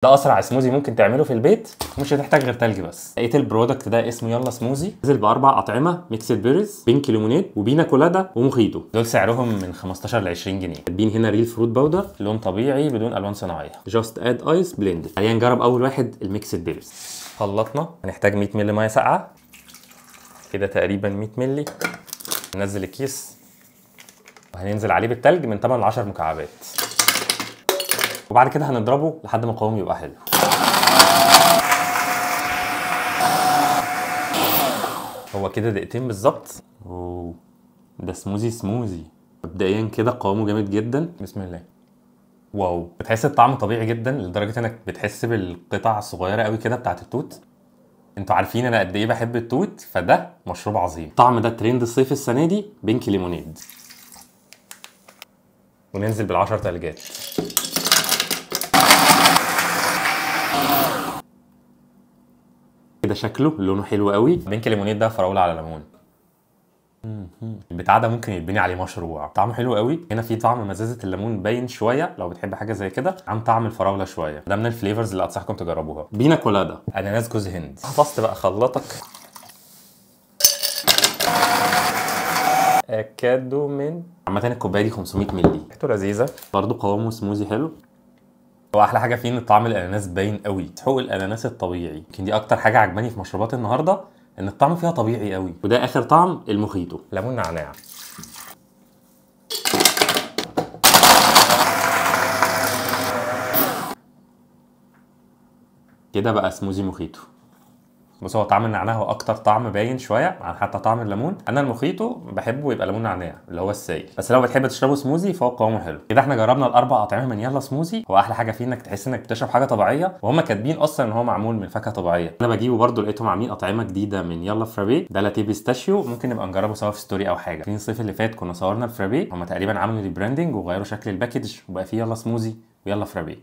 ده اسرع سموزي ممكن تعمله في البيت، مش هتحتاج غير تلج بس. لقيت البرودكت ده اسمه يلا سموزي، نزل باربع اطعمه: ميكسد بيريز، بينك ليمونيد، وبينا كولادا، ومخيطو. دول سعرهم من 15 ل 20 جنيه. كاتبين هنا ريل فروت باودر، لون طبيعي بدون الوان صناعيه، جاست اد ايس بليند. خلينا نجرب اول واحد الميكسد بيريز. خلطنا، هنحتاج 100 مللي ميه ساقعه كده، تقريبا 100 مللي. ننزل الكيس وهننزل عليه بالتلج من 8 ل 10 مكعبات، وبعد كده هنضربه لحد ما قوامه يبقى حلو. هو كده دقيقتين بالظبط. اوه، ده سموزي. مبدئيا كده قوامه جامد جدا. بسم الله. واو، بتحس الطعم طبيعي جدا لدرجه انك بتحس بالقطع الصغيره قوي كده بتاعت التوت. انتوا عارفين انا قد ايه بحب التوت، فده مشروب عظيم. الطعم ده ترند الصيف السنه دي، بينك ليمونيد. وننزل بالعشر تلجات. كده شكله لونه حلو قوي. بينك ليمونيد ده فراوله على ليمون. البتاع ده ممكن يتبني عليه مشروع. طعمه حلو قوي. هنا في طعم مزازه الليمون باين شويه لو بتحب حاجه زي كده، عن طعم الفراوله شويه. ده من الفليفرز اللي انصحكم تجربوها. بينا كولادا، اناناس، جوز هند. حفظت بقى خلطك. اكادو من عامه الكوبايه دي 500 مللي. ريحته لذيذه برضه، قوامه سموزي حلو. هو احلى حاجه فيه ان طعم الاناناس باين قوي، حقوق الاناناس الطبيعي. يمكن دي اكتر حاجه عجباني في مشروبات النهارده، ان الطعم فيها طبيعي قوي. وده اخر طعم المخيطو، ليمون نعناع. كده بقى سموزي مخيطو. بص، هو طعم النعناع هو اكتر طعم باين شويه عن حتى طعم الليمون. انا المخيطو بحبه يبقى ليمون نعناع اللي هو السائل، بس لو بتحب تشربه سموزي فهو قوامه حلو. كده احنا جربنا الاربع اطعمه من يلا سموزي. هو احلى حاجه فيه انك تحس انك بتشرب حاجه طبيعيه، وهم كاتبين اصلا ان هو معمول من فاكهه طبيعيه. انا بجيبه برده، لقيتهم عاملين اطعمه جديده من يلا فرابيه، ده لاتيه بيستاشيو. ممكن نبقى نجربه سوا في ستوري او حاجه. في الصيف اللي فات كنا صورنا الفرابيه، هم تقريبا عملوا ريبراندنج وغيروا شكل الباكج، وبقى فيه يلا سموزي ويلا فرابيه.